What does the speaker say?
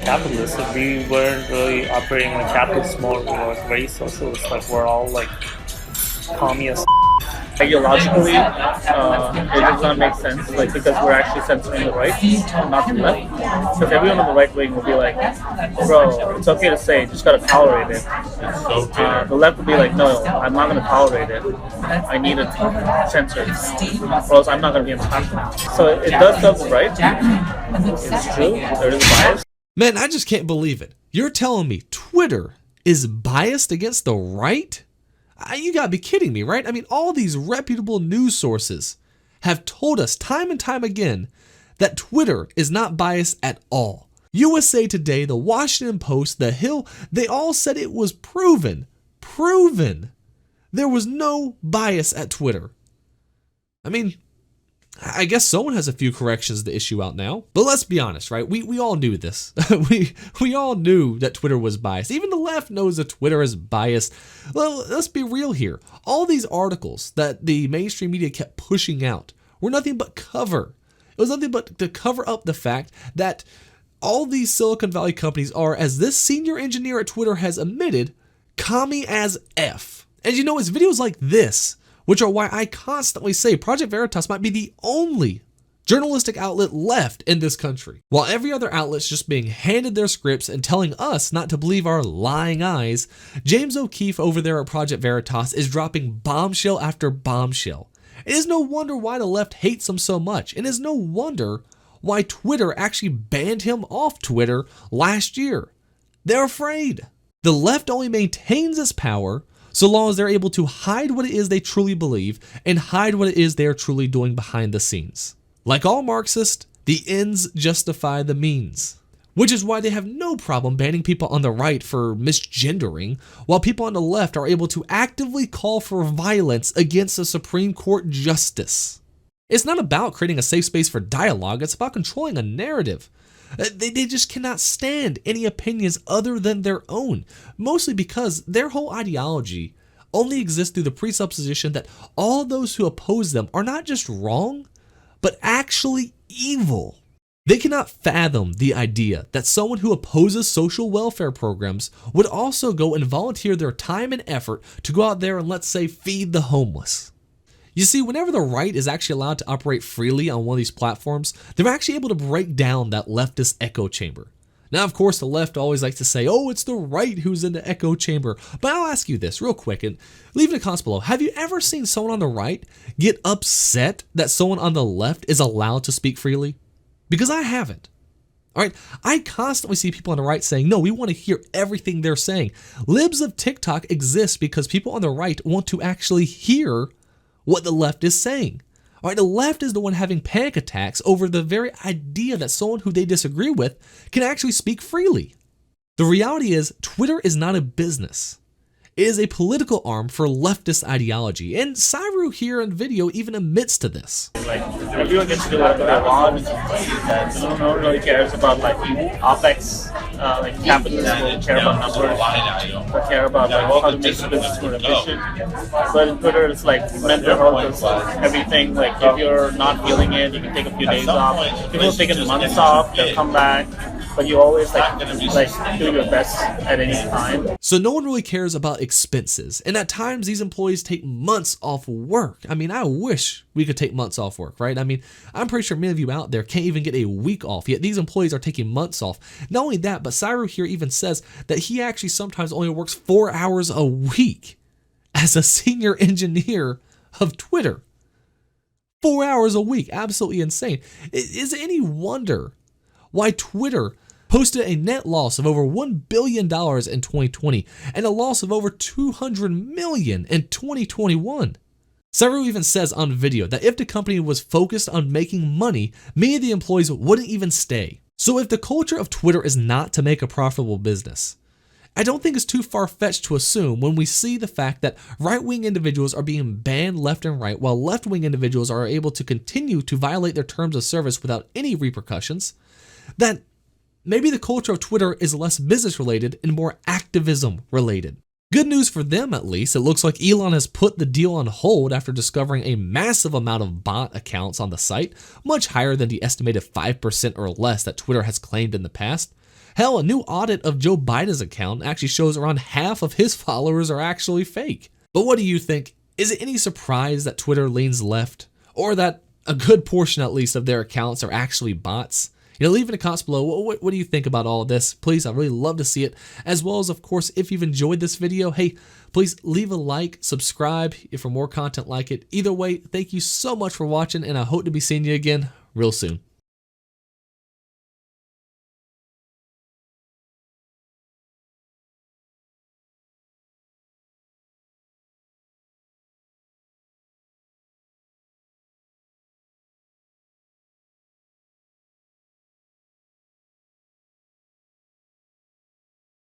capitalist. We weren't really operating in a capitalist mode. We were very socialist. Like we're all like communist. Ideologically, it does not make sense, like because we're actually censoring the right, not the left. Because everyone on the right wing will be like, "Bro, it's okay to say, you just gotta tolerate it." The left would be like, "No, I'm not gonna tolerate it. I need it censored, or else I'm not gonna be in the conflict." So it does serve the right. It's true. There is a bias. Man, I just can't believe it. You're telling me Twitter is biased against the right? You gotta be kidding me, right? I mean, all these reputable news sources have told us time and time again that Twitter is not biased at all. USA Today, the Washington Post, The Hill, they all said it was proven. There was no bias at Twitter. I mean, I guess someone has a few corrections to issue out now. But let's be honest, right? We all knew this. we all knew that Twitter was biased. Even the left knows that Twitter is biased. Well, let's be real here. All these articles that the mainstream media kept pushing out were nothing but cover. It was nothing but to cover up the fact that all these Silicon Valley companies are, as this senior engineer at Twitter has admitted, commie as F. And you know, it's videos like this which are why I constantly say Project Veritas might be the only journalistic outlet left in this country. While every other outlet's just being handed their scripts and telling us not to believe our lying eyes, James O'Keefe over there at Project Veritas is dropping bombshell after bombshell. It is no wonder why the left hates him so much. It is no wonder why Twitter actually banned him off Twitter last year. They're afraid. The left only maintains its power so long as they're able to hide what it is they truly believe and hide what it is they are truly doing behind the scenes. Like all Marxists, the ends justify the means, which is why they have no problem banning people on the right for misgendering, while people on the left are able to actively call for violence against a Supreme Court justice. It's not about creating a safe space for dialogue, it's about controlling a narrative. They just cannot stand any opinions other than their own, mostly because their whole ideology only exists through the presupposition that all those who oppose them are not just wrong, but actually evil. They cannot fathom the idea that someone who opposes social welfare programs would also go and volunteer their time and effort to go out there and, let's say, feed the homeless. You see, whenever the right is actually allowed to operate freely on one of these platforms, they're actually able to break down that leftist echo chamber. Now, of course, the left always likes to say, oh, it's the right who's in the echo chamber. But I'll ask you this real quick and leave it in the comments below. Have you ever seen someone on the right get upset that someone on the left is allowed to speak freely? Because I haven't. All right, I constantly see people on the right saying, no, we want to hear everything they're saying. Libs of TikTok exist because people on the right want to actually hear what the left is saying. All right, the left is the one having panic attacks over the very idea that someone who they disagree with can actually speak freely. The reality is, Twitter is not a business. It is a political arm for leftist ideology, and Cyru here in video even admits to this. Like, everyone gets to do whatever they want. No one really cares about like OpEx, like capitalism will care about numbers, will care about like how to make the business more efficient. But in Twitter, it's like mental health is everything. Like if you're not feeling it, you can take a few days off. People have taken months off, they'll come back. But you always like do your best at any time. So no one really cares about expenses, and at times these employees take months off work. I mean, I wish we could take months off work, right? I mean, I'm pretty sure many of you out there can't even get a week off, yet these employees are taking months off. Not only that, but Cyru here even says that he actually sometimes only works 4 hours a week as a senior engineer of Twitter. 4 hours a week, absolutely insane. Is it any wonder why Twitter posted a net loss of over $1 billion in 2020 and a loss of over $200 million in 2021. Cyru even says on video that if the company was focused on making money, many of the employees wouldn't even stay. So if the culture of Twitter is not to make a profitable business, I don't think it's too far-fetched to assume when we see the fact that right-wing individuals are being banned left and right while left-wing individuals are able to continue to violate their terms of service without any repercussions, that maybe the culture of Twitter is less business related and more activism related. Good news for them at least, it looks like Elon has put the deal on hold after discovering a massive amount of bot accounts on the site, much higher than the estimated 5% or less that Twitter has claimed in the past. Hell, a new audit of Joe Biden's account actually shows around half of his followers are actually fake. But what do you think? Is it any surprise that Twitter leans left? Or that a good portion, at least, of their accounts are actually bots? Leave in the comments below, what do you think about all of this? Please, I'd really love to see it. As well as, of course, if you've enjoyed this video, hey, please leave a like, subscribe for more content like it. Either way, thank you so much for watching, and I hope to be seeing you again real soon.